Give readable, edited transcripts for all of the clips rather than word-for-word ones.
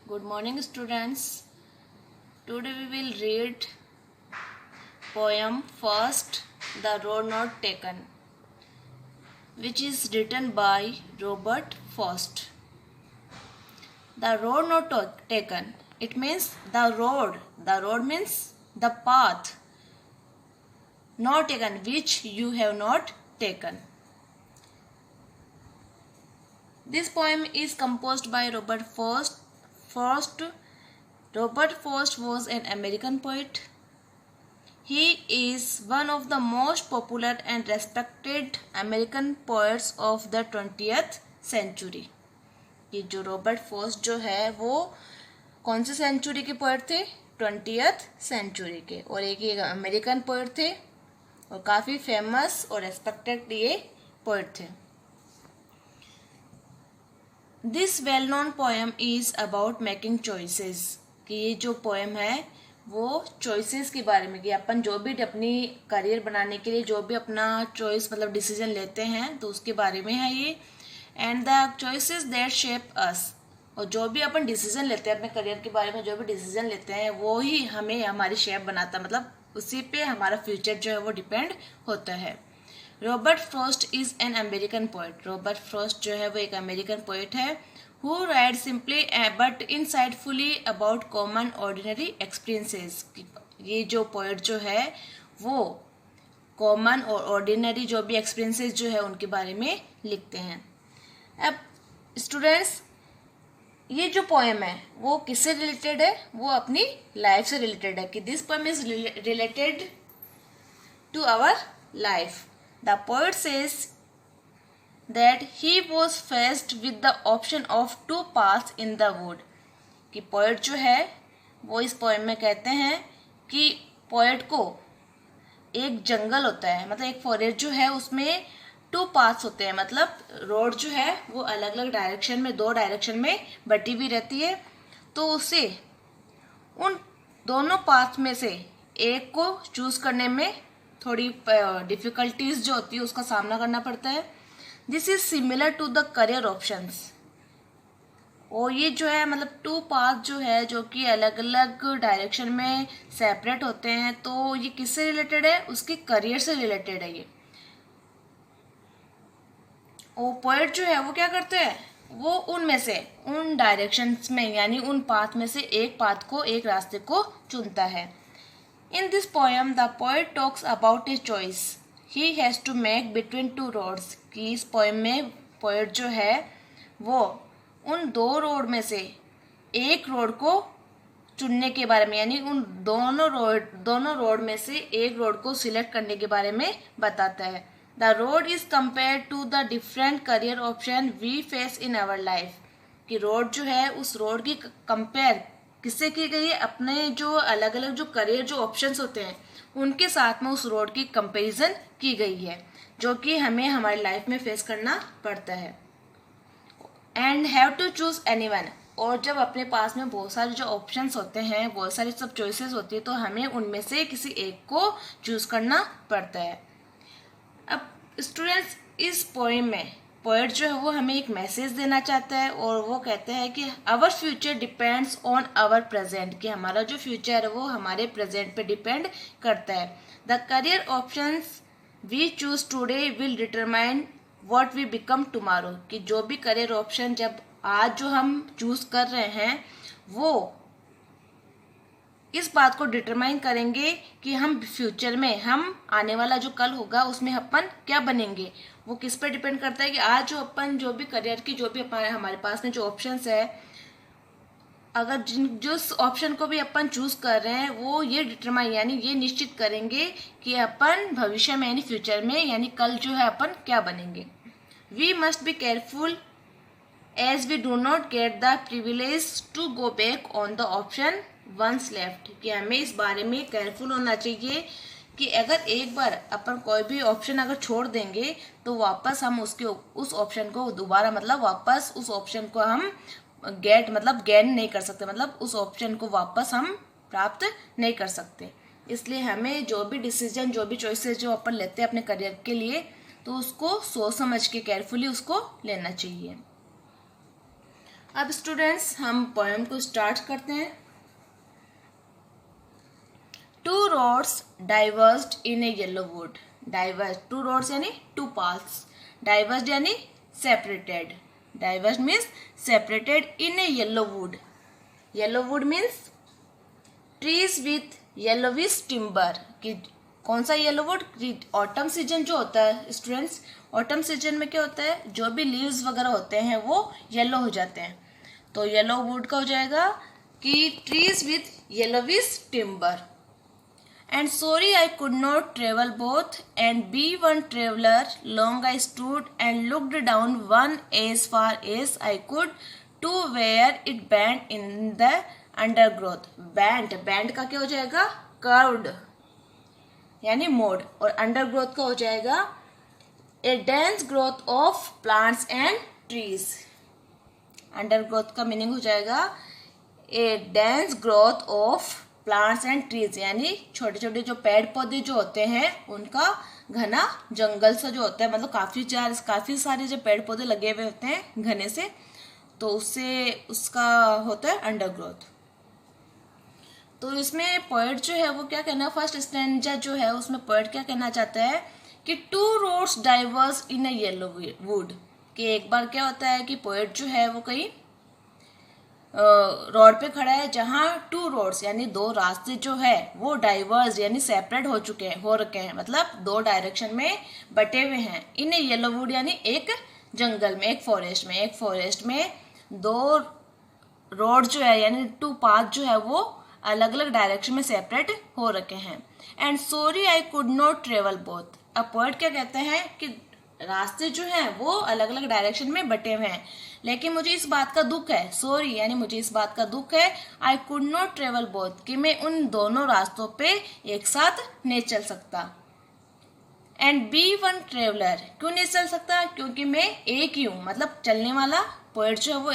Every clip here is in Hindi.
Good morning, students. Today we will read poem First, The Road Not Taken, which is written by Robert Frost. The road not taken. It means the road. The road means the path not taken, which you have not taken. This poem is composed by Robert Frost. Robert Frost was an American poet. He is one of the most popular and respected American poets of the 20th century. ये जो रॉबर्ट फॉस्ट जो है वो कौन सी सेंचुरी के पोएट थे? 20th सेंचुरी के, और एक अमेरिकन पोएट थे और काफ़ी फेमस और रेस्पेक्टेड ये पोएट थे. This well known poem is about making choices. कि ये जो पोएम है वो चॉइसेस के बारे में, कि अपन जो भी अपनी करियर बनाने के लिए जो भी अपना चॉइस मतलब डिसीजन लेते हैं तो उसके बारे में है ये. And the choices that shape us. और जो भी अपन डिसीजन लेते हैं अपने करियर के बारे में, जो भी डिसीजन लेते हैं वो ही हमें हमारी शेप बनाता है, मतलब उसी पे हमारा फ्यूचर जो है वो डिपेंड होता है. Robert Frost is an American poet. Robert Frost जो है वो एक अमेरिकन पोएट है. Who right simply but insightfully about common ordinary experiences. ये जो पोएट जो है वो कॉमन और ऑर्डिनरी जो भी एक्सपीरियंसेस जो है उनके बारे में लिखते हैं. अब स्टूडेंट्स, ये जो पोएम है वो किससे रिलेटेड है? वो अपनी लाइफ से रिलेटेड है. कि this poem is related to our life. The poet says that he was faced with the option of two paths in the wood. कि पोएट जो है वो इस पोएम में कहते हैं कि पोएट को एक जंगल होता है, मतलब एक फॉरेस्ट जो है उसमें टू पाथ्स होते हैं, मतलब रोड जो है वो अलग अलग डायरेक्शन में, दो डायरेक्शन में बटी हुई रहती है. तो उसे उन दोनों पाथ में से एक को चूज़ करने में थोड़ी डिफ़िकल्टीज जो होती है उसका सामना करना पड़ता है. This is similar to the career options. और ये जो है मतलब टू पाथ जो है जो कि अलग अलग डायरेक्शन में सेपरेट होते हैं, तो ये किससे रिलेटेड है? उसके करियर से रिलेटेड है ये. और पोएट जो है वो क्या करते हैं? वो उनमें से उन डायरेक्शंस में यानी उन पाथ में से एक पाथ को, एक रास्ते को चुनता है. In this poem the poet talks about a choice he has to make between two roads. कि इस पोएम में पोएट जो है वो उन दो रोड में से एक रोड को चुनने के बारे में, यानी उन दोनों रोड में से एक रोड को सिलेक्ट करने के बारे में बताता है. The road is compare to the different career option we face in our life. कि रोड जो है उस रोड की कंपेयर किससे की गई है? अपने जो अलग अलग जो करियर जो ऑप्शंस होते हैं उनके साथ में उस रोड की कंपैरिजन की गई है जो कि हमें हमारी लाइफ में फेस करना पड़ता है. And have to choose anyone. और जब अपने पास में बहुत सारे जो ऑप्शंस होते हैं, बहुत सारी सब चॉइसेस होती है, तो हमें उनमें से किसी एक को चूज करना पड़ता है. अब स्टूडेंट्स, इस पोएम में पोएट जो है वो हमें एक मैसेज देना चाहता है और वो कहते हैं कि our future depends on our present. कि हमारा जो फ्यूचर है वो हमारे प्रेजेंट पे डिपेंड करता है. The career options we choose today will determine what we become tomorrow. कि जो भी करियर ऑप्शन जब आज जो हम चूज कर रहे हैं वो इस बात को डिटरमाइन करेंगे कि हम फ्यूचर में, हम आने वाला जो कल होगा उसमें अपन क्या बनेंगे. वो किस पर डिपेंड करता है कि आज जो अपन जो भी करियर की जो भी हमारे पास में जो ऑप्शंस है, अगर जिस ऑप्शन को भी अपन चूज कर रहे हैं वो ये डिटरमाइन यानी ये निश्चित करेंगे कि अपन भविष्य में यानी फ्यूचर में यानी कल जो है अपन क्या बनेंगे. We must be careful as we do not get the privilege to go back on the option once left. कि हमें इस बारे में केयरफुल होना चाहिए कि अगर एक बार अपन कोई भी ऑप्शन अगर छोड़ देंगे तो वापस हम उस ऑप्शन को दोबारा मतलब वापस उस ऑप्शन को हम गेन नहीं कर सकते, मतलब उस ऑप्शन को वापस हम प्राप्त नहीं कर सकते. इसलिए हमें जो भी डिसीजन, जो भी चॉइसेस जो अपन लेते हैं अपने करियर के लिए, तो उसको सोच समझ के केयरफुली उसको लेना चाहिए. अब स्टूडेंट्स हम पोएम को स्टार्ट करते हैं। Two roads diverged in a yellow wood. Diverse, two roads यानी टू पाथ्स, डाइवर्स्ड यानी separated. Diverged means separated in a yellow wood. Yellow wood means trees with yellowish timber. कि कौन सा येलो वुड? ऑटम सीजन जो होता है स्टूडेंट्स, ऑटम सीजन में क्या होता है, जो भी लीव्स वगैरह होते हैं वो येलो हो जाते हैं। तो येलो वुड का हो जाएगा कि trees with yellowish timber. And sorry I could not travel both, and be one traveler. Long I stood and looked down one as far as I could, to where it bent in the undergrowth. Bent का क्या हो जाएगा? Curved यानी मोड़, और अंडरग्रोथ का हो जाएगा ए dense growth of plants and trees. Undergrowth का मीनिंग हो जाएगा ए dense growth of plants and trees, यानी छोटे छोटे जो पेड़ पौधे जो होते हैं उनका घना जंगल सा जो होता है, मतलब काफी सारे जो पेड़ पौधे लगे हुए होते हैं घने से, तो उससे उसका होता है अंडरग्रोथ। तो इसमें पोएट जो है वो क्या कहना, फर्स्ट स्टैंजा जो है उसमें पोएट क्या कहना चाहता है कि two roads diverged in a yellow would. कि एक बार क्या होता है कि पोएट जो है वो कहीं रोड पे खड़ा है जहाँ टू रोड्स यानी दो रास्ते जो है वो डाइवर्स यानी सेपरेट हो रखे हैं, मतलब दो डायरेक्शन में बटे हुए हैं। इन येलो वुड यानी एक जंगल में, एक फॉरेस्ट में दो रोड जो है यानी टू पाथ जो है वो अलग अलग डायरेक्शन में सेपरेट हो रखे हैं। And sorry I could not travel both. अब पोएट क्या कहते हैं कि रास्ते जो हैं वो अलग अलग डायरेक्शन में बटे हुए हैं, लेकिन मुझे इस बात का दुख है, सॉरी यानी मुझे इस बात का दुख है, I could not travel both, कि मैं उन दोनों रास्तों पे एक साथ नहीं चल सकता। एंड बी वन ट्रेवलर, क्यों नहीं चल सकता? क्योंकि मैं एक ही हूँ, मतलब चलने वाला पोएट जो है वो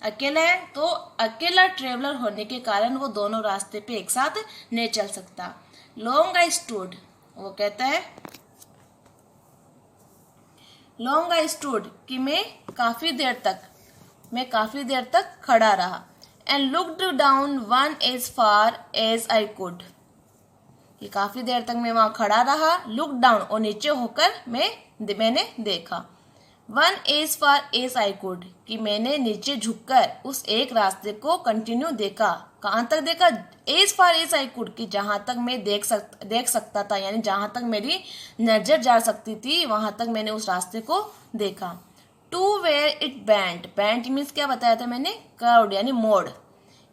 अकेला है, तो अकेला ट्रेवलर होने के कारण वो दोनों रास्ते पे एक साथ नहीं चल सकता। लॉन्ग आई स्टूड, वो कहता है लॉन्ग आई स्टूड कि मैं काफी देर तक खड़ा रहा। And looked down one as far as I could, कि काफी देर तक मैं वहां खड़ा रहा। लुक डाउन और नीचे होकर मैंने देखा। One as far as I could कि मैंने नीचे झुककर उस एक रास्ते को कंटिन्यू देखा। कहाँ तक देखा? As far as I could कि जहां तक मैं देख सकता था, यानी जहां तक मेरी नजर जा सकती थी वहां तक मैंने उस रास्ते को देखा। To where it bend means क्या बताया था मैंने? कर्व्ड यानी मोड़,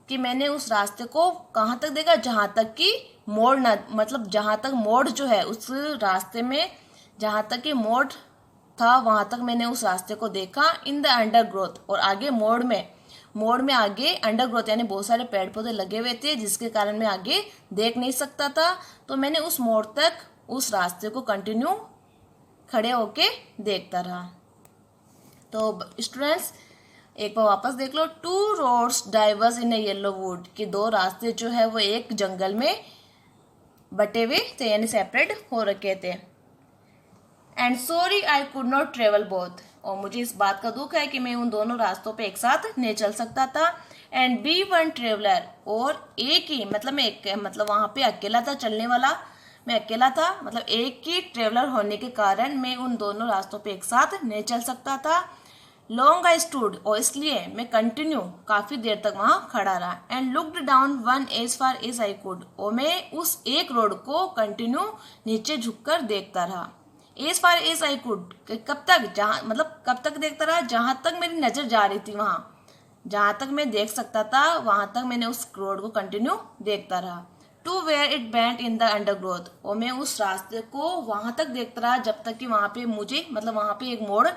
कि मैंने उस रास्ते को कहाँ तक देखा? जहां तक कि मोड़ ना, मतलब जहां तक मोड़ जो है उस रास्ते में जहां तक कि मोड़ था वहां तक मैंने उस रास्ते को देखा। इन द अंडरग्रोथ, और आगे मोड़ में आगे अंडरग्रोथ यानी बहुत सारे पेड़ पौधे लगे हुए थे जिसके कारण मैं आगे देख नहीं सकता था, तो मैंने उस मोड़ तक उस रास्ते को कंटिन्यू खड़े होके देखता रहा। तो स्टूडेंट्स एक बार वापस देख लो। Two roads diverged in a yellow would, कि दो रास्ते जो है वो एक जंगल में बटे हुए थे यानी सेपरेट हो रखे थे। And sorry I could not travel both, और मुझे इस बात का दुख है कि मैं उन दोनों रास्तों पे एक साथ नहीं चल सकता था। एंड बी वन ट्रेवलर, और एक ही मतलब वहां पे अकेला था चलने वाला, मैं अकेला था, मतलब एक ही ट्रेवलर होने के कारण मैं उन दोनों रास्तों पे एक साथ नहीं चल सकता था। लॉन्ग आई स्टूड, और इसलिए मैं कंटिन्यू काफी देर तक वहां खड़ा रहा। And looked down one as far as I could, और मैं उस एक रोड को कंटिन्यू नीचे झुककर देखता रहा। As far as I could, कब तक देखता रहा? जहां तक मेरी नजर जा रही थी, वहां जहां तक मैं देख सकता था वहां तक मैंने उस रोड को कंटिन्यू देखता रहा। To where it bent in the undergrowth, और मैं उस रास्ते को वहां तक देखता रहा जब तक कि वहां पे मुझे वहां पे एक मोड़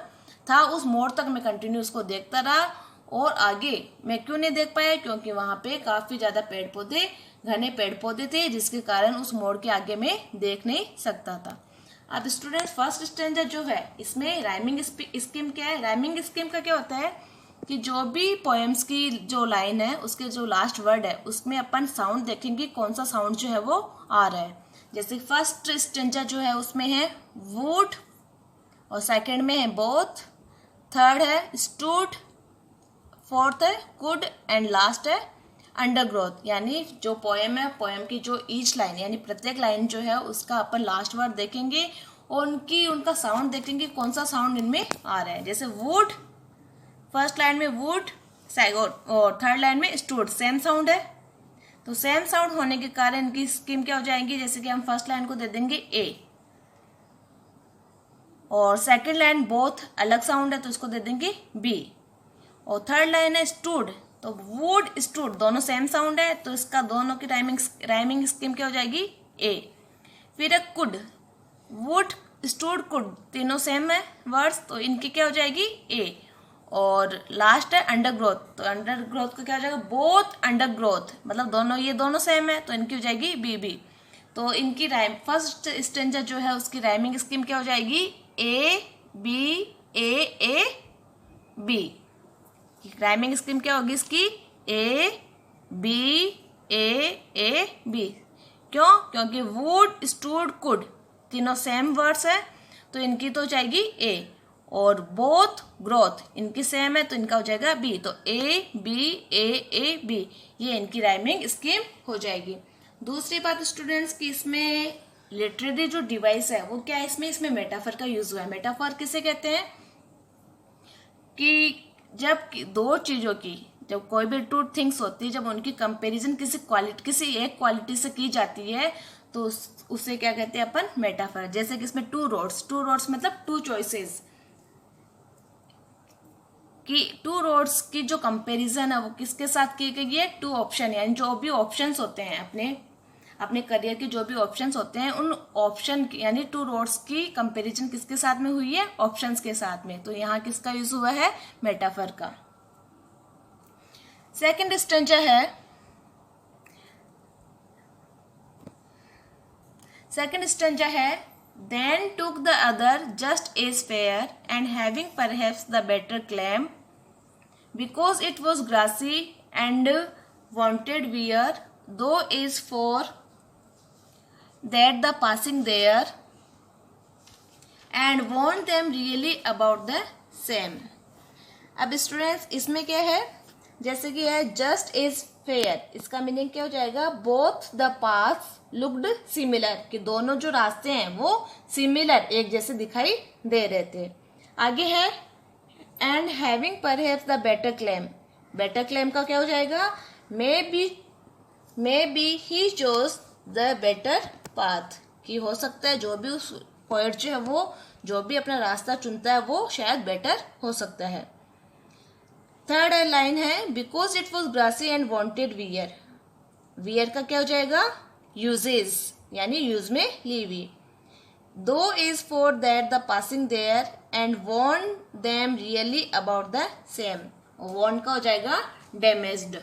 था, उस मोड़ तक मैं कंटिन्यू उसको देखता रहा। और आगे मैं क्यों नहीं देख पाया? क्योंकि वहां पे काफी ज्यादा घने पेड़ पौधे थे जिसके कारण उस मोड़ के आगे मैं देख नहीं सकता था। अब स्टूडेंट्स फर्स्ट स्टैंजा जो है इसमें राइमिंग स्कीम क्या है? राइमिंग स्कीम का क्या होता है कि जो भी पोएम्स की जो लाइन है उसके जो लास्ट वर्ड है उसमें अपन साउंड देखेंगे कौन सा साउंड जो है वो आ रहा है। जैसे फर्स्ट स्टैंजा जो है उसमें है वुड, और सेकंड में है बोथ, थर्ड है स्टूड, फोर्थ है कुड एंड लास्ट है अंडरग्रोथ। यानी जो पोएम है, पोएम की जो ईच लाइन यानी प्रत्येक लाइन जो है उसका अपन लास्ट वर्ड देखेंगे और उनका साउंड देखेंगे कौन सा साउंड इनमें आ रहा है। जैसे वुड, फर्स्ट लाइन में वुड, और थर्ड लाइन में स्टूड, सेम साउंड है। तो सेम साउंड होने के कारण इनकी स्कीम क्या हो जाएंगी, जैसे कि हम फर्स्ट लाइन को दे देंगे ए, और सेकंड लाइन बोथ अलग साउंड है तो इसको दे देंगे बी, और थर्ड लाइन है स्टूड, तो वुड स्टूड दोनों सेम साउंड है तो इसका दोनों की राइमिंग स्कीम क्या हो जाएगी ए। फिर है कुड, वुड स्टूड कुड तीनों सेम है वर्ड्स तो इनकी क्या हो जाएगी ए। और लास्ट है अंडरग्रोथ, तो अंडरग्रोथ का क्या हो जाएगा बोथ अंडरग्रोथ, मतलब दोनों ये दोनों सेम है तो इनकी हो जाएगी बी बी। तो इनकी फर्स्ट स्टेंजा जो है उसकी राइमिंग स्कीम क्या हो जाएगी ए ए बी। राइमिंग स्कीम क्या होगी इसकी ए बी। क्यों? क्योंकि वुड स्टूड कुड तीनों सेम वर्ड्स है तो इनकी तो हो जाएगी ए, और बोथ ग्रोथ इनकी सेम है तो इनका हो जाएगा बी। तो ए बी ये इनकी राइमिंग स्कीम हो जाएगी। दूसरी बात स्टूडेंट्स की इसमें लिटरेरी जो डिवाइस है वो क्या है, इसमें मेटाफर का यूज हुआ है। मेटाफर किसे कहते हैं कि जब दो चीजों की, जब कोई भी टू थिंग्स होती है, जब उनकी कंपैरिजन किसी एक क्वालिटी से की जाती है तो उसे क्या कहते हैं अपन मेटाफर। जैसे कि इसमें टू रोड्स मतलब टू चॉइसेस कि टू रोड्स की जो कंपैरिजन है वो किसके साथ की गई है, टू ऑप्शन, यानी जो भी ऑप्शंस होते हैं अपने करियर के जो भी ऑप्शंस होते हैं उन ऑप्शन यानी टू रोड्स की कंपैरिजन किसके साथ में हुई है, ऑप्शंस के साथ में। तो यहाँ किसका यूज हुआ है, मेटाफर का। सेकंड स्टेंजा है then took the other just as fair and having perhaps the better claim because it was grassy and wanted wear though is for that the passing there and want them really about the same। अब स्टूडेंट्स इसमें क्या है, जैसे कि है जस्ट इज फेयर, इसका मीनिंग क्या हो जाएगा both the paths looked similar, कि दोनों जो रास्ते हैं वो सिमिलर एक जैसे दिखाई दे रहे थे। आगे है and having perhaps the better claim, better claim का क्या हो जाएगा may be he chose the better path, कि हो सकता है जो भी उस पोएट जो है वो जो भी अपना रास्ता चुनता है वो शायद बेटर हो सकता है। थर्ड लाइन है because it was grassy and wanted wear, wear का क्या हो जाएगा यूजेस, यानी यूज में ली हुई। Though is for that the passing there and worn them really about the same, worn का हो जाएगा डैमेज्ड।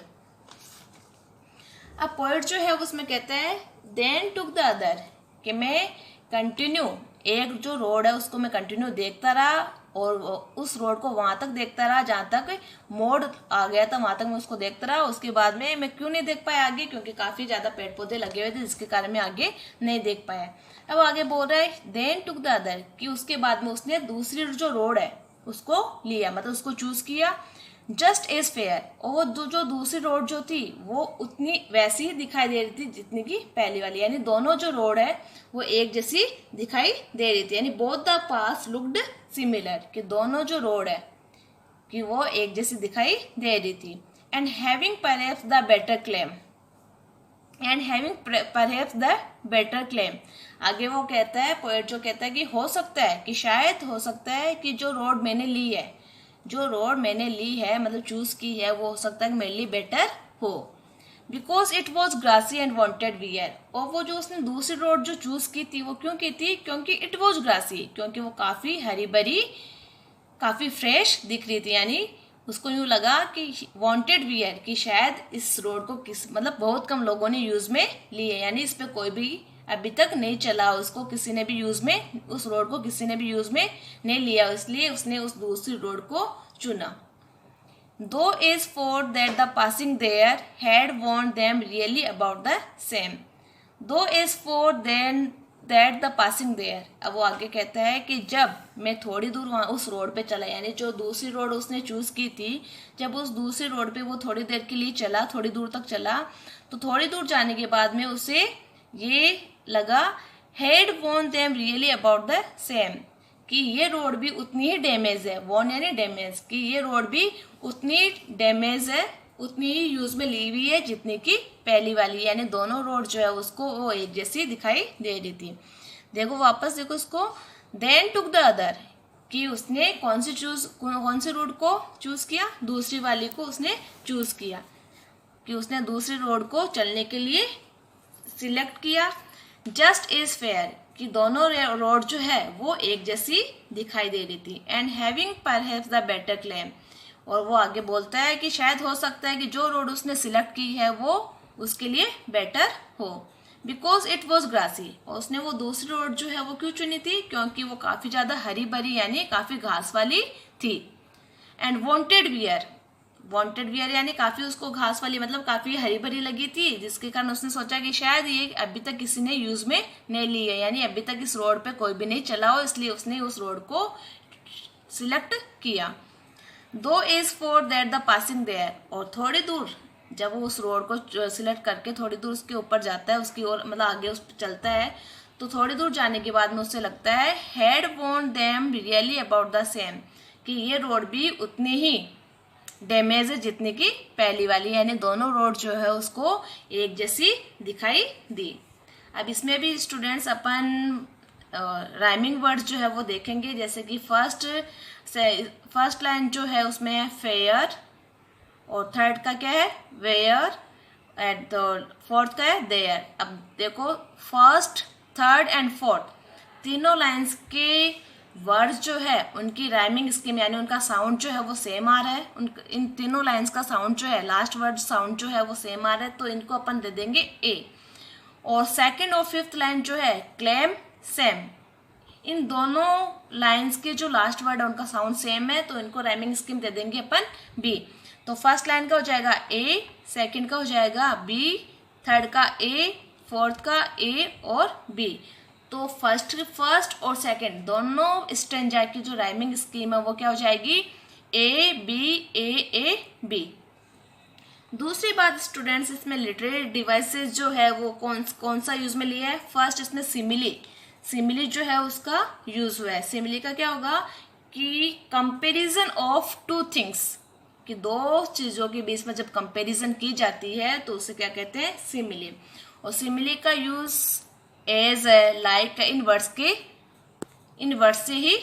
अब पोएट जो है उसमें कहता है देन टुक द अदर, कि मैं कंटिन्यू एक जो रोड है उसको मैं कंटिन्यू देखता रहा और उस रोड को वहां तक देखता रहा जहां तक मोड़ आ गया था, वहां तक मैं उसको देखता रहा। उसके बाद में मैं क्यों नहीं देख पाया आगे, क्योंकि काफी ज्यादा पेड़ पौधे लगे हुए थे जिसके कारण मैं आगे नहीं देख पाया। अब आगे बोल रहा है देन टुक द अदर, कि उसके बाद में उसने दूसरी जो रोड है उसको लिया, मतलब उसको चूज किया जस्ट एज फेयर, और जो दूसरी रोड जो थी वो उतनी वैसी ही दिखाई दे रही थी जितनी की पहली वाली, यानी दोनों जो रोड है वो एक जैसी दिखाई दे रही थी, यानी both the paths looked similar, कि दोनों जो रोड है कि वो एक जैसी दिखाई दे रही थी। And having perhaps the better claim, आगे वो कहता है पोएट जो कहता है कि हो सकता है कि शायद हो सकता है कि जो रोड मैंने ली है मतलब चूज की है वो हो सकता है कि मेरे लिए बेटर हो। Because it was grassy and wanted wear, और वो जो उसने दूसरी रोड जो चूज की थी वो क्यों की थी, क्योंकि इट वॉज ग्रासी, क्योंकि वो काफी हरी भरी काफी फ्रेश दिख रही थी, यानी उसको यूं लगा कि वॉन्टेड वियर, कि शायद इस रोड को मतलब बहुत कम लोगों ने यूज में ली है, यानी इस पे कोई भी अभी तक नहीं चला, उसको किसी ने भी यूज में उस रोड को किसी ने भी यूज में नहीं लिया, इसलिए उसने उस दूसरी रोड को चुना। Though is for that the passing there had want them really about the same, though is for then that the passing there. अब वो आगे कहता है कि जब मैं थोड़ी दूर वहाँ उस रोड पे चला, यानी जो दूसरी रोड उसने चूज की थी, जब उस दूसरी रोड पे वो थोड़ी देर के लिए चला, थोड़ी दूर तक चला, तो थोड़ी दूर जाने के बाद में उसे ये लगा had worn them really about the same, कि ये रोड भी उतनी ही डैमेज है, वॉन यानी डैमेज, कि ये रोड भी उतनी डैमेज है, उतनी ही यूज में ली हुई है जितनी की पहली वाली, यानी दोनों रोड जो है उसको वो एक जैसी दिखाई दे रही थी। देखो वापस देखो इसको, देन टुक द अदर, कि उसने कौन सी रोड को चूज किया, दूसरी वाली को उसने चूज किया, कि उसने दूसरी रोड को चलने के लिए सिलेक्ट किया। जस्ट इज फेयर, कि दोनों रोड जो है वो एक जैसी दिखाई दे रही थी। And having perhaps the better claim, और वो आगे बोलता है कि शायद हो सकता है कि जो रोड उसने सिलेक्ट की है वो उसके लिए बेटर हो, बिकॉज इट वॉज ग्रासी, और उसने वो दूसरी रोड जो है वो क्यों चुनी थी, क्योंकि वो काफी ज्यादा हरी भरी यानी काफी घास वाली थी। एंड वॉन्टेड वियर यानी काफी उसको घास वाली मतलब काफी हरी भरी लगी थी, जिसके कारण उसने सोचा कि शायद ये अभी तक किसी ने यूज में नहीं ली है, यानी अभी तक इस रोड पे कोई भी नहीं चला हो, इसलिए उसने उस रोड को सिलेक्ट किया। Though is for that the passing there, और थोड़ी दूर जब वो उस रोड को सिलेक्ट करके थोड़ी दूर उसके ऊपर जाता है, उसकी ओर मतलब आगे उस पर चलता है, तो थोड़ी दूर जाने के बाद में उससे लगता है had want them really about the same, कि ये रोड भी उतनी ही डैमेज है जितनी की पहली वाली, यानी दोनों रोड जो है उसको एक जैसी दिखाई दी। अब इसमें भी स्टूडेंट्स अपन राइमिंग वर्ड्स जो है वो देखेंगे, जैसे कि फर्स्ट लाइन जो है उसमें है फेयर, और थर्ड का क्या है वेयर, एंड फोर्थ का है देयर। अब देखो फर्स्ट, थर्ड एंड फोर्थ तीनों लाइंस के वर्ड्स जो है उनकी राइमिंग स्कीम यानी उनका साउंड जो है वो सेम आ रहा है, इन तीनों लाइंस का साउंड जो है, लास्ट वर्ड साउंड जो है वो सेम आ रहा है, तो इनको अपन दे देंगे ए। और सेकंड और फिफ्थ लाइन जो है क्लेम सेम, इन दोनों लाइंस के जो लास्ट वर्ड है उनका साउंड सेम है, तो इनको राइमिंग स्कीम दे देंगे अपन बी। तो फर्स्ट लाइन का हो जाएगा ए, सेकंड का हो जाएगा बी, थर्ड का ए, फोर्थ का ए और बी। तो फर्स्ट और सेकंड दोनों स्ट्रेंजा की जो राइमिंग स्कीम है वो क्या हो जाएगी ए बी ए बी। दूसरी बात स्टूडेंट्स, इसमें लिटरेरी डिवाइसेस जो है वो कौन सा यूज में लिया है। फर्स्ट इसमें सिमिली जो है उसका यूज हुआ है। सिमिली का क्या होगा कि कंपैरिजन ऑफ टू थिंग्स, कि दो चीजों के बीच में जब कंपैरिजन की जाती है तो उसे क्या कहते हैं सिमिली। और सिमिली का use as like in words से ही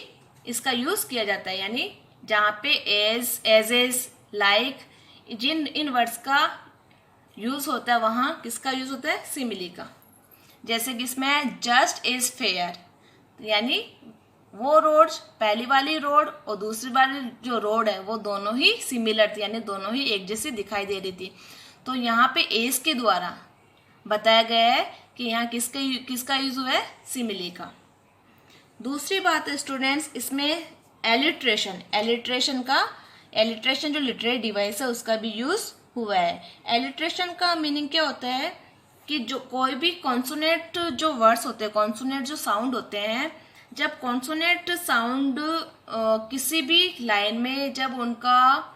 इसका यूज किया जाता है, यानी जहाँ पे एज लाइक जिन इन वर्ड्स का यूज होता है वहाँ किसका यूज होता है सिमिली का। जैसे कि इसमें जस्ट इज फेयर, यानी वो रोड पहली वाली रोड और दूसरी वाली जो रोड है वो दोनों ही सिमिलर थी, यानी दोनों ही एक जैसी दिखाई दे रही थी। तो यहाँ पे एज के द्वारा बताया गया है कि यहाँ किसका यूज हुआ है सिमिली का। दूसरी बात है स्टूडेंट्स, इसमें एलिट्रेशन जो लिटरेरी डिवाइस है उसका भी यूज हुआ है। एलिट्रेशन का मीनिंग क्या होता है कि जो कोई भी कॉन्सोनेंट जो वर्ड्स होते हैं, कॉन्सोनेंट जो साउंड होते हैं, जब कॉन्सोनेंट साउंड किसी भी लाइन में जब उनका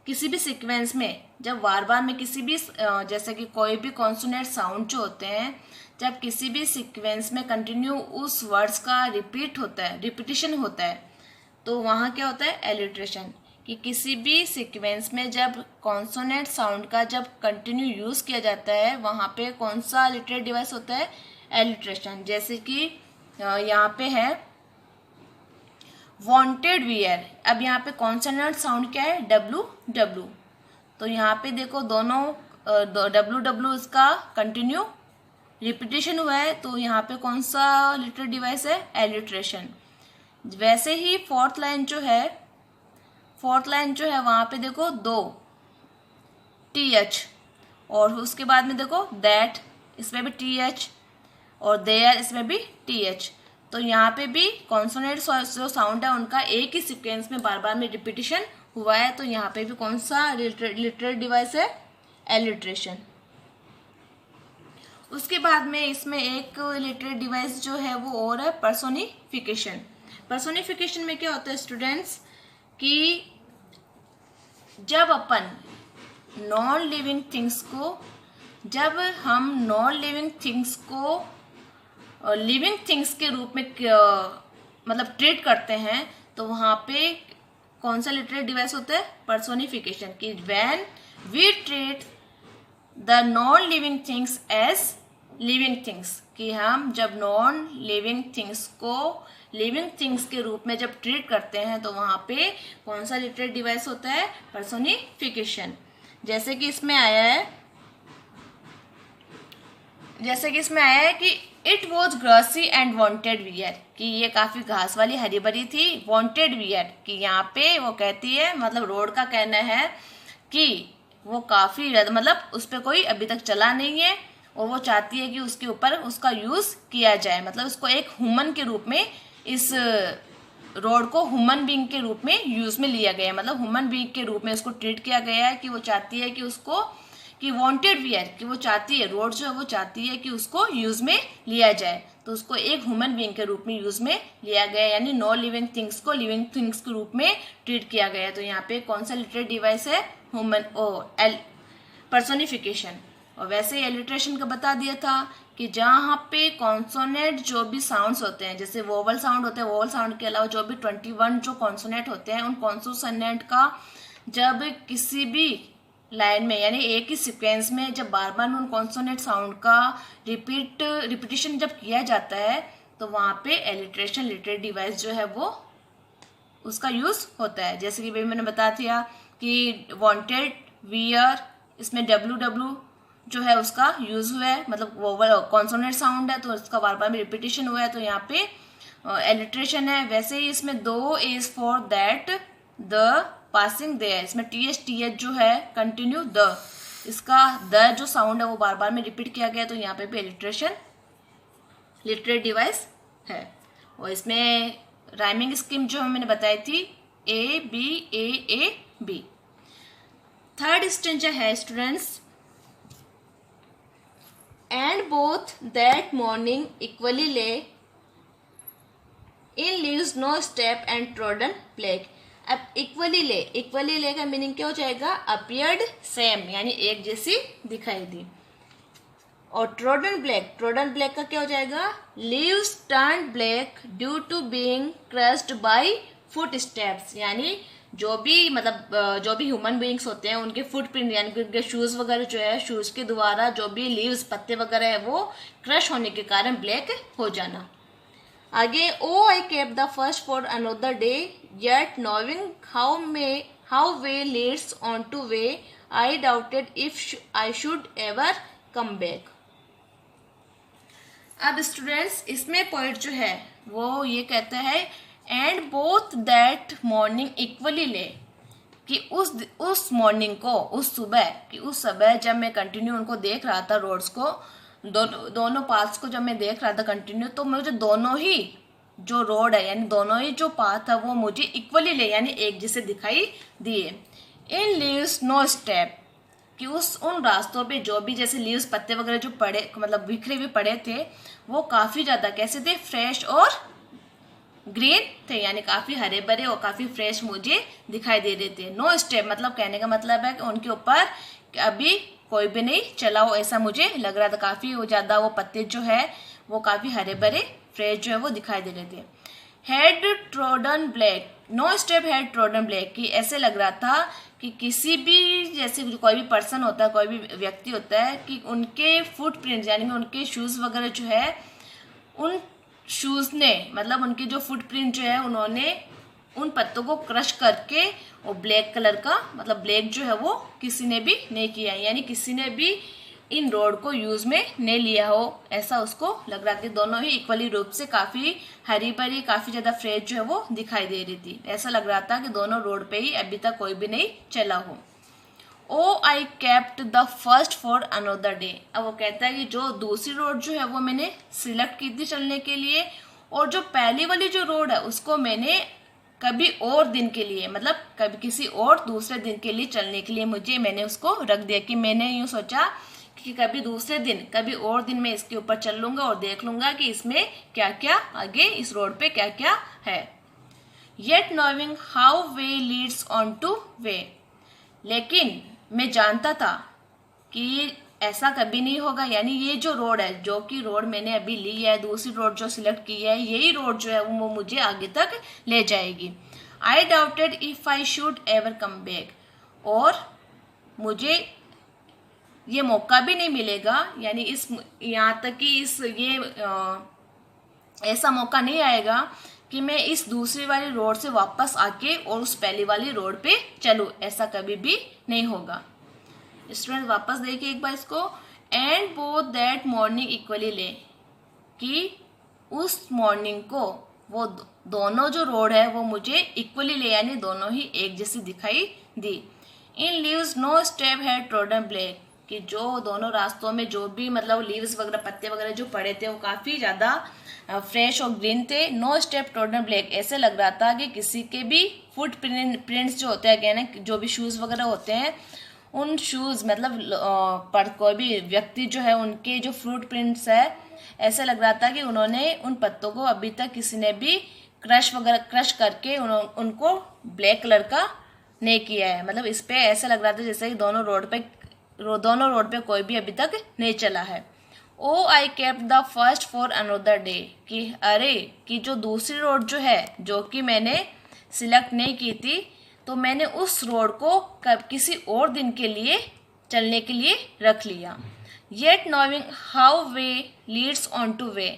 किसी भी सीक्वेंस में जब बार बार में किसी भी जैसे कि कोई भी कॉन्सोनेंट साउंड जो होते हैं जब किसी भी सीक्वेंस में कंटिन्यू उस वर्ड्स का रिपीटिशन होता है तो वहाँ क्या होता है एलिट्रेशन। कि किसी भी सीक्वेंस में जब कॉन्सोनेंट साउंड का जब कंटिन्यू यूज किया जाता है वहाँ पे कौन सा लिटरेरी डिवाइस होता है एलिट्रेशन। जैसे कि यहाँ पे है वांटेड वियर, अब यहाँ पे कॉन्सोनेंट साउंड क्या है डब्ल्यू, तो यहाँ पे देखो दोनों डब्ल्यू इसका कंटिन्यू रिपीटिशन हुआ है, तो यहाँ पे कौन सा लिटरेरी डिवाइस है एलिट्रेशन। वैसे ही फोर्थ लाइन जो है वहाँ पे देखो दो TH और उसके बाद में देखो दैट, इसमें भी TH और देयर, इसमें भी TH। तो यहाँ पे भी कॉन्सोनेंट जो साउंड है उनका एक ही सीक्वेंस में बार बार में रिपीटिशन हुआ है, तो यहाँ पे भी कौन सा लिटरेरी डिवाइस है एलिट्रेशन। उसके बाद में इसमें एक लिटरेट डिवाइस जो है वो और है पर्सोनिफिकेशन। पर्सोनिफिकेशन में क्या होता है स्टूडेंट्स कि जब अपन नॉन लिविंग थिंग्स को, जब हम नॉन लिविंग थिंग्स को लिविंग थिंग्स के रूप में मतलब ट्रीट करते हैं, तो वहाँ पे कौन सा लिटरेट डिवाइस होता है? पर्सोनिफिकेशन। कि when we treat the non living things as living things, कि हम जब नॉन लिविंग थिंग्स को लिविंग थिंग्स के रूप में जब ट्रीट करते हैं तो वहाँ पे कौन सा लिटरेट डिवाइस होता है? पर्सोनिफिकेशन। जैसे कि इसमें आया है कि it was glossy and wanted wear, कि ये काफी घास वाली हरी भरी थी। वॉन्टेड वियर, कि यहाँ पे वो कहती है, मतलब रोड का कहना है कि वो काफी मतलब उस पर कोई अभी तक चला नहीं है और वो चाहती है कि उसके ऊपर उसका यूज किया जाए, मतलब उसको एक ह्यूमन के रूप में, इस रोड को ह्यूमन बीइंग के रूप में यूज में लिया गया है, मतलब ह्यूमन बीइंग के रूप में उसको ट्रीट किया गया है। कि वो चाहती है कि उसको, कि वांटेड वियर, कि वो चाहती है, रोड जो है वो चाहती है कि उसको यूज में लिया जाए, तो उसको एक ह्यूमन बीइंग के रूप में यूज में लिया गया, यानी नॉन लिविंग थिंग्स को लिविंग थिंग्स के रूप में ट्रीट किया गया। तो यहाँ पे कौन सा लिटरेट डिवाइस है? Human personification. और वैसे ही एलिट्रेशन का बता दिया था कि जहाँ पे कॉन्सोनेंट जो भी साउंड्स होते हैं, जैसे वोवल साउंड होते हैं, वोवल साउंड के अलावा जो भी 21 जो कॉन्सोनेंट होते हैं, उन कॉन्सोनेंट का जब किसी भी लाइन में, यानी एक ही सीक्वेंस में जब बार बार उन कॉन्सोनेंट साउंड का रिपीटिशन जब किया जाता है, तो वहाँ पे एलिट्रेशन लिटरेट डिवाइस जो है वो उसका यूज होता है। जैसे कि भाई मैंने बता दिया कि वांटेड वियर, इसमें WW जो है उसका यूज हुआ है, मतलब वोवल कॉन्सोनेंट साउंड है तो उसका बार बार में रिपीटिशन हुआ है, तो यहाँ पे एलिट्रेशन है। वैसे ही इसमें though is for that the passing they, इसमें TH जो है कंटिन्यू द, इसका द जो साउंड है वो बार बार में रिपीट किया गया, तो यहाँ पे भी एलिट्रेशन लिटरेट डिवाइस है। और इसमें राइमिंग स्कीम जो मैंने बताई थी ABAAB। थर्ड स्टेंजा है students, and both that morning equally lay in leaves no step and trodden plague. अब इक्वली ले का मीनिंग क्या हो जाएगा? अपीयर्ड सेम, यानी एक जैसी दिखाई दी। और ट्रोडन ब्लैक का क्या हो जाएगा? Leaves turn black due to being crushed by footsteps, यानी जो भी मतलब जो भी ह्यूमन बीइंग्स होते हैं उनके फुटप्रिंट, यानी कि उनके शूज वगैरह जो है, शूज के द्वारा जो भी लीव्स पत्ते वगैरह है वो क्रश होने के कारण ब्लैक हो जाना। आगे, oh I kept the first for another day yet knowing how way leads on to way I doubted if I should ever come back. अब स्टूडेंट्स इसमें पॉइंट जो है वो ये कहता है and both that morning equally lay, कि उस मॉर्निंग को, उस सुबह जब मैं कंटिन्यू उनको देख रहा था, रोड्स को, दोनों पाथ्स को जब मैं देख रहा था कंटिन्यू, तो मुझे दोनों ही जो रोड है, यानी दोनों ही जो पाथ है वो मुझे इक्वली ले, यानी एक जैसे दिखाई दिए। इन लीव्स नो स्टेप, कि उन रास्तों पे जो भी जैसे लीव्स पत्ते वगैरह जो पड़े, मतलब बिखरे हुए पड़े थे, वो काफी ज्यादा कैसे थे? फ्रेश और ग्रीन थे, यानी काफी हरे भरे और काफी फ्रेश मुझे दिखाई दे रहे थे। नो स्टेप मतलब कहने का मतलब है कि उनके ऊपर अभी कोई भी नहीं चला हो, ऐसा मुझे लग रहा था। काफी ज्यादा वो पत्ते जो है वो काफी हरे भरे फ्रेश जो है वो दिखाई दे रहे थे। Had trodden black, no step had trodden black, कि ऐसे लग रहा था कि किसी भी, जैसे कोई भी पर्सन होता है, कोई भी व्यक्ति होता है, कि उनके फुटप्रिंट, यानी कि उनके शूज वगैरह जो है, उन शूज ने, मतलब उनके जो फुटप्रिंट जो है, उन्होंने उन पत्तों को क्रश करके और ब्लैक कलर का, मतलब ब्लैक जो है वो किसी ने भी नहीं किया, यानी किसी ने भी इन रोड को यूज में नहीं लिया हो, ऐसा उसको लग रहा कि दोनों ही इक्वली रूप से काफी हरी भरी, काफी ज्यादा फ्रेश जो है वो दिखाई दे रही थी। ऐसा लग रहा था कि दोनों रोड पे ही अभी तक कोई भी नहीं चला हो। Oh I kept the first for another day, अब वो कहता है कि जो दूसरी रोड जो है वो मैंने सिलेक्ट की थी चलने के लिए, और जो पहली वाली जो रोड है उसको मैंने कभी और दिन के लिए, मतलब कभी किसी और दूसरे दिन के लिए चलने के लिए मैंने उसको रख दिया, कि मैंने यूँ सोचा कि कभी दूसरे दिन, कभी और दिन मैं इसके ऊपर चल लूँगा और देख लूँगा कि इसमें क्या क्या आगे इस रोड पे क्या क्या है। Yet knowing how way leads on to वे, लेकिन मैं जानता था कि ऐसा कभी नहीं होगा, यानी ये जो रोड है, जो कि रोड मैंने अभी ली है, दूसरी रोड जो सिलेक्ट की है, यही रोड जो है वो मुझे आगे तक ले जाएगी। आई doubted if I should ever come back, और मुझे ये मौका भी नहीं मिलेगा, यानी इस यहाँ तक कि ऐसा मौका नहीं आएगा कि मैं इस दूसरी वाली रोड से वापस आके और उस पहली वाली रोड पे चलूँ, ऐसा कभी भी नहीं होगा। स्टूडेंट वापस देखिए एक बार इसको। And both that morning equally lay, कि उस मॉर्निंग को वो दोनों जो रोड है वो मुझे इक्वली ले, यानी दोनों ही एक जैसी दिखाई दी। इन लीव्स नो स्टेप है ट्रोडन ब्लैक, कि जो दोनों रास्तों में जो भी मतलब लीव्स वगैरह, पत्ते वगैरह जो पड़े थे वो काफ़ी ज़्यादा फ्रेश और ग्रीन थे। नो स्टेप ट्रोडन ब्लैक, ऐसे लग रहा था कि किसी के भी फुट प्रिंट्स जो होते हैं, कहना जो भी शूज़ वगैरह होते हैं, उन शूज़ मतलब पर कोई भी व्यक्ति जो है उनके जो फ्रूट प्रिंट्स है, ऐसे लग रहा था कि उन्होंने उन पत्तों को अभी तक किसी ने भी क्रश करके उनको ब्लैक कलर का नहीं किया है। मतलब इस पे ऐसा लग रहा था जैसे कि दोनों रोड पे कोई भी अभी तक नहीं चला है। Oh I kept the first for another day, कि अरे कि जो दूसरी रोड जो है जो कि मैंने सिलेक्ट नहीं की थी, तो मैंने उस रोड को किसी और दिन के लिए चलने के लिए रख लिया। Yet knowing how way leads on to वे,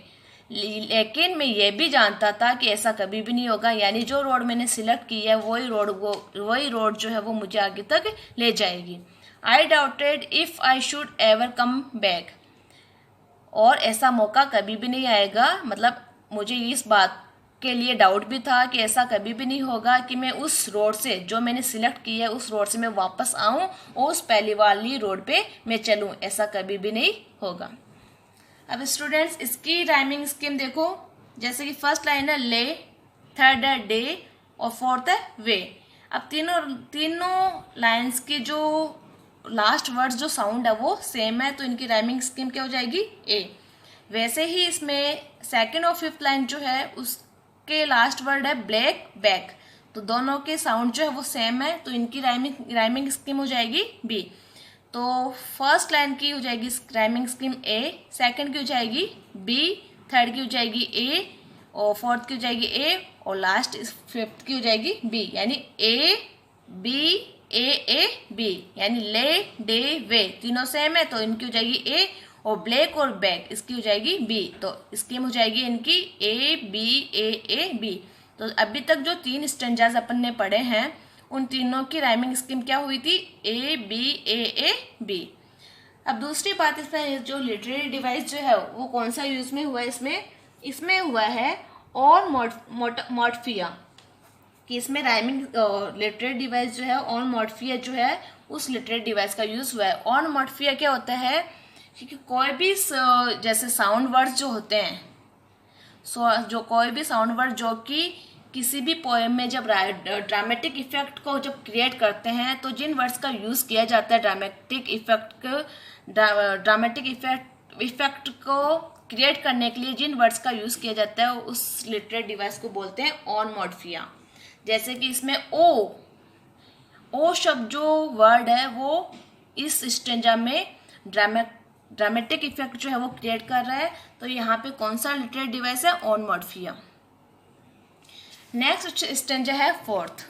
लेकिन मैं ये भी जानता था कि ऐसा कभी भी नहीं होगा, यानी जो रोड मैंने सिलेक्ट की है वही रोड जो है वो मुझे आगे तक ले जाएगी। आई doubted if I should ever come back, और ऐसा मौका कभी भी नहीं आएगा, मतलब मुझे इस बात के लिए डाउट भी था कि ऐसा कभी भी नहीं होगा कि मैं उस रोड से जो मैंने सिलेक्ट की है उस रोड से मैं वापस आऊं और उस पहली वाली रोड पे मैं चलूं, ऐसा कभी भी नहीं होगा। अब स्टूडेंट्स इसकी राइमिंग स्कीम देखो, जैसे कि फर्स्ट लाइन है ले, थर्ड है डे और फोर्थ है वे। अब तीनों लाइन्स की जो लास्ट वर्ड्स जो साउंड है वो सेम है, तो इनकी राइमिंग स्कीम क्या हो जाएगी ए। वैसे ही इसमें सेकंड और फिफ्थ लाइन जो है उसके लास्ट वर्ड है ब्लैक बैक, तो दोनों के साउंड जो है वो सेम है, तो इनकी राइमिंग स्कीम हो जाएगी बी। तो फर्स्ट लाइन की हो जाएगी राइमिंग स्कीम ए, सेकंड की हो जाएगी बी, थर्ड की हो जाएगी ए और फोर्थ की हो जाएगी ए और लास्ट फिफ्थ की हो जाएगी बी, यानी ए बी ए बी, यानी ले डे वे तीनों सेम है, तो इनकी हो जाएगी ए और ब्लैक और बैक इसकी हो जाएगी बी, तो स्कीम हो जाएगी इनकी ए बी ए बी। तो अभी तक जो तीन स्टेंजाज अपन ने पढ़े हैं उन तीनों की राइमिंग स्कीम क्या हुई थी ए बी ए बी। अब दूसरी बात, इसमें जो लिटरेरी डिवाइस जो है वो कौन सा यूज में हुआ है, इसमें हुआ है और मॉर्फिया, कि इसमें राइमिंग लिटरेरी डिवाइस जो है और मॉर्फिया जो है उस लिटरेरी डिवाइस का यूज हुआ है। और मॉर्फिया क्या होता है कि कोई भी जैसे साउंड वर्ड्स जो होते हैं, जो कोई भी साउंड वर्ड जो कि किसी भी पोएम में जब ड्रामेटिक इफेक्ट को जब क्रिएट करते हैं, तो जिन वर्ड्स का यूज़ किया जाता है ड्रामेटिक इफेक्ट को क्रिएट करने के लिए जिन वर्ड्स का यूज़ किया जाता है उस लिटरेरी डिवाइस को बोलते हैं ऑनमॉर्फिया। जैसे कि इसमें ओ शब्द जो वर्ड है वो इस स्टेंजा में ड्रामेटिक इफेक्ट जो है वो क्रिएट कर रहा है, तो यहाँ पे कौन सा लिटरेरी डिवाइस है ऑनमॉर्फिया। नेक्स्ट स्टेंजा है फोर्थ।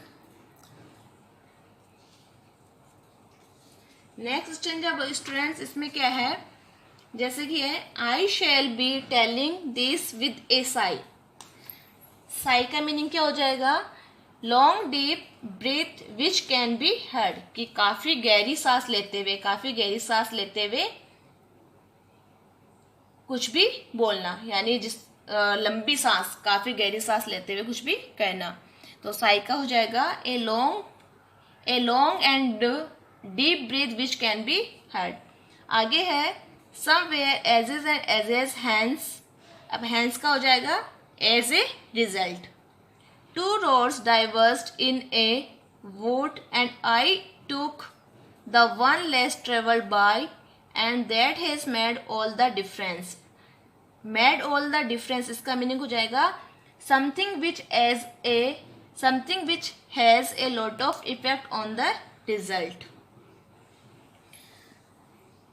नेक्स्ट स्टेंजा स्टूडेंट्स इसमें क्या है, जैसे कि है I shall be telling this with a sigh. Sigh का मीनिंग क्या हो जाएगा, long deep breath which can be heard, कि काफी गहरी सांस लेते हुए कुछ भी बोलना, यानी जिस लंबी सांस, काफी गहरी सांस लेते हुए कुछ भी कहना। तो साई का हो जाएगा a long and deep breath which can be heard. आगे है somewhere ages and ages hence. अब हैंड्स का हो जाएगा as a result. Two roads diverged in a wood and I took the one less travelled by and that has made all the difference. Made all the difference इसका मीनिंग हो जाएगा something which has a lot of effect on the result.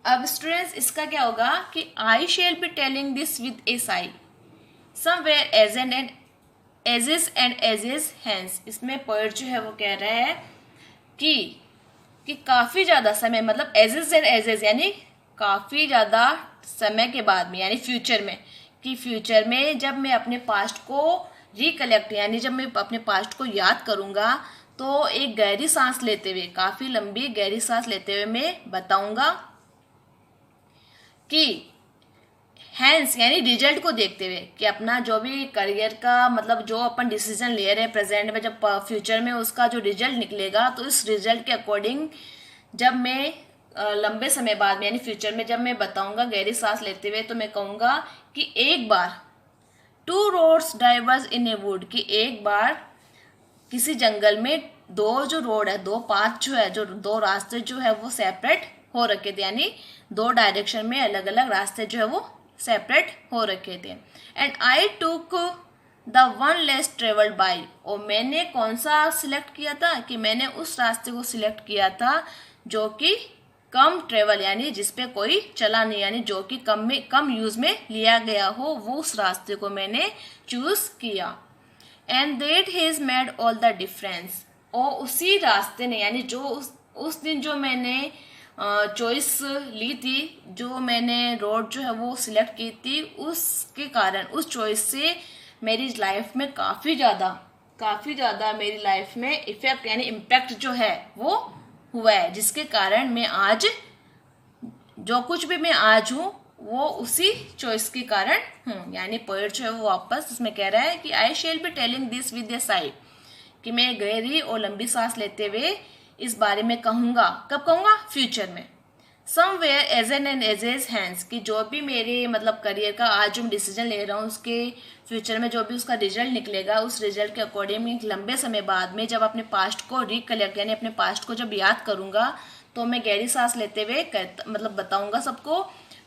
अब स्टूडेंट्स इसका क्या होगा कि I shall be telling this with a sigh somewhere ages and ages hence. इसमें पोएट जो है वो कह रहा है कि काफ़ी ज़्यादा समय, मतलब एजेस एंड एजेस यानी काफ़ी ज़्यादा समय के बाद में, यानी फ्यूचर में, कि फ्यूचर में जब मैं अपने पास्ट को रिकलेक्ट यानी जब मैं अपने पास्ट को याद करूँगा तो एक गहरी सांस लेते हुए, काफ़ी लंबी गहरी सांस लेते हुए मैं बताऊँगा कि हैंस यानी रिजल्ट को देखते हुए कि अपना जो भी करियर का, मतलब जो अपन डिसीजन ले रहे हैं प्रेजेंट में, जब फ्यूचर में उसका जो रिजल्ट निकलेगा तो इस रिजल्ट के अकॉर्डिंग जब मैं लंबे समय बाद में यानी फ्यूचर में जब मैं बताऊंगा गहरी सांस लेते हुए, तो मैं कहूँगा कि एक बार 2 roads diverged in a wood, कि एक बार किसी जंगल में दो जो रोड है, दो पाथ जो है, जो दो रास्ते जो है वो सेपरेट हो रखे थे, यानी 2 डायरेक्शन में अलग अलग रास्ते जो है वो सेपरेट हो रखे थे। And I took the one less travelled by, और मैंने कौन सा सिलेक्ट किया था कि मैंने उस रास्ते को सिलेक्ट किया था जो कि कम ट्रेवल यानी जिसपे कोई चला नहीं, यानी जो कि कम यूज में लिया गया हो, वो उस रास्ते को मैंने चूज किया। And that has made all the difference, और उसी रास्ते ने यानी जो उस दिन जो मैंने चॉइस ली थी, जो मैंने रोड जो है वो सिलेक्ट की थी, उसके कारण, उस चॉइस से मेरी लाइफ में काफ़ी ज़्यादा मेरी लाइफ में इफेक्ट यानी इम्पैक्ट जो है वो हुआ है, जिसके कारण मैं आज जो कुछ भी मैं आज हूँ वो उसी चॉइस के कारण हूँ। यानी पोएट जो है वो वापस इसमें कह रहा है कि I shall be telling this with a sigh, कि मैं गहरी और लंबी सांस लेते हुए इस बारे में कहूँगा। कब कहूँगा? फ्यूचर में। Somewhere ages and ages hence, कि जो भी मेरे मतलब करियर का आज जो डिसीजन ले रहा हूँ उसके फ्यूचर में जो भी उसका रिजल्ट निकलेगा, उस रिजल्ट के अकॉर्डिंग लंबे समय बाद में जब अपने पास्ट को रिकलेक्ट यानी अपने पास्ट को जब याद करूँगा तो मैं गहरी सांस लेते हुए मतलब बताऊँगा सबको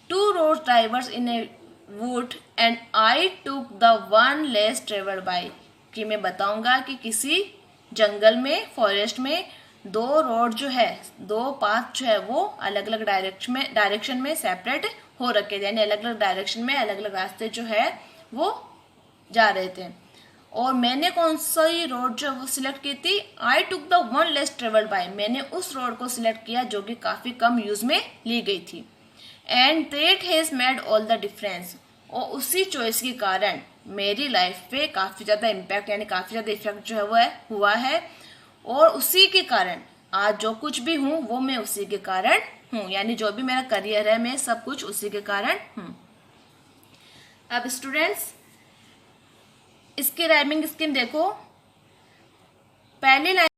2 road drivers in a wood and I took the one less travelled by, कि मैं बताऊँगा कि किसी जंगल में, फॉरेस्ट में 2 रोड जो है, 2 पाथ जो है वो अलग अलग डायरेक्शन में सेपरेट हो रखे थे, यानी अलग अलग डायरेक्शन में अलग अलग रास्ते जो है वो जा रहे थे। और मैंने कौन सी रोड जो है वो सिलेक्ट की थी? I took the one less travelled by, मैंने उस रोड को सिलेक्ट किया जो कि काफ़ी कम यूज में ली गई थी। And that has made all the difference, और उसी चॉइस के कारण मेरी लाइफ पे काफ़ी ज़्यादा इम्पैक्ट यानी काफ़ी ज़्यादा इफेक्ट जो है वो हुआ है, और उसी के कारण आज जो कुछ भी हूँ वो मैं उसी के कारण हूँ, यानी जो भी मेरा करियर है मैं सब कुछ उसी के कारण हूँ। अब स्टूडेंट्स इसके राइमिंग स्कीम देखो। पहली लाइन